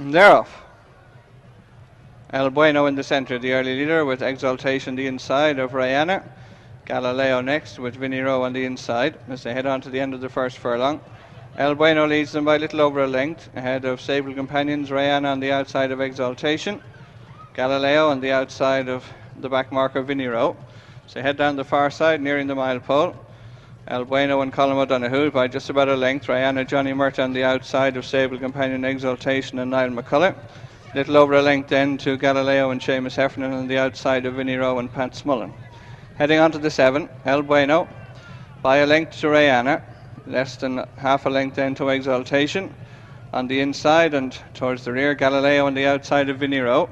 And they're off. El Bueno in the centre, the early leader, with Exaltation the inside of Rihanna. Galileo next with Vinnie Rowe on the inside as they head on to the end of the first furlong. El Bueno leads them by a little over a length, ahead of Sable Companions, Rihanna on the outside of Exaltation. Galileo on the outside of the back marker Vinnie Rowe. So they head down the far side, nearing the mile pole. El Bueno and Colin O'Donoghue by just about a length. Rihanna, Johnny Murta on the outside of Sable Companion, Exaltation and Niall McCullough. Little over a length then to Galileo and Seamus Heffernan on the outside of Vinnie Rowe and Pat Smullen. Heading on to the 7, El Bueno by a length to Rihanna, less than half a length then to Exaltation. On the inside and towards the rear, Galileo on the outside of Vinnie Rowe.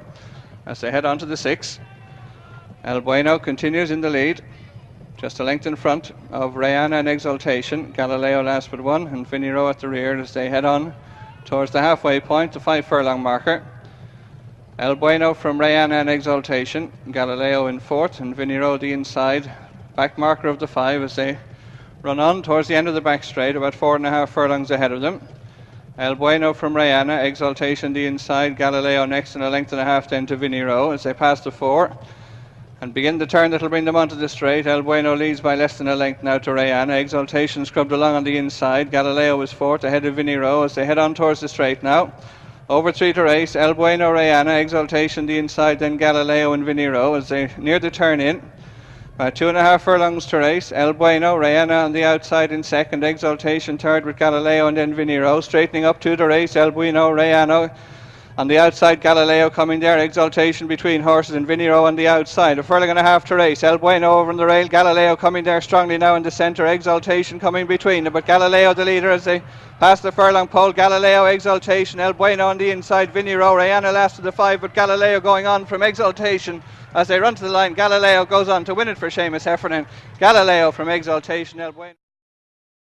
As they head on to the 6, El Bueno continues in the lead, just a length in front of Rihanna and Exaltation. Galileo last but one and Vinnie Rowe at the rear as they head on towards the halfway point, the 5 furlong marker. El Bueno from Rihanna and Exaltation, Galileo in fourth and Vinnie Rowe the inside back marker of the 5 as they run on towards the end of the back straight, about 4.5 furlongs ahead of them. El Bueno from Rihanna, Exaltation the inside, Galileo next and a length and a half then to Vinnie Rowe as they pass the 4 and begin the turn that'll bring them onto the straight. El Bueno leads by less than a length now to Rihanna. Exaltation scrubbed along on the inside. Galileo is fourth ahead of Vinnie Rowe as they head on towards the straight now. Over 3 to race, El Bueno, Rihanna, Exaltation the inside, then Galileo and Vinnie Rowe as they near the turn in. 2.5 furlongs to race. El Bueno, Rihanna on the outside in second, Exaltation third with Galileo and then Vinnie Rowe. Straightening up 2 to race, El Bueno, Rihanna on the outside, Galileo coming there, Exaltation between horses and Vinnie Rowe on the outside. 1.5 furlongs to race, El Bueno over on the rail, Galileo coming there strongly now in the centre, Exaltation coming between them, but Galileo the leader as they pass the furlong pole. Galileo, Exaltation, El Bueno on the inside, Vinnie Rowe, Rihanna last of the 5, but Galileo going on from Exaltation as they run to the line. Galileo goes on to win it for Seamus Heffernan. Galileo from Exaltation, El Bueno.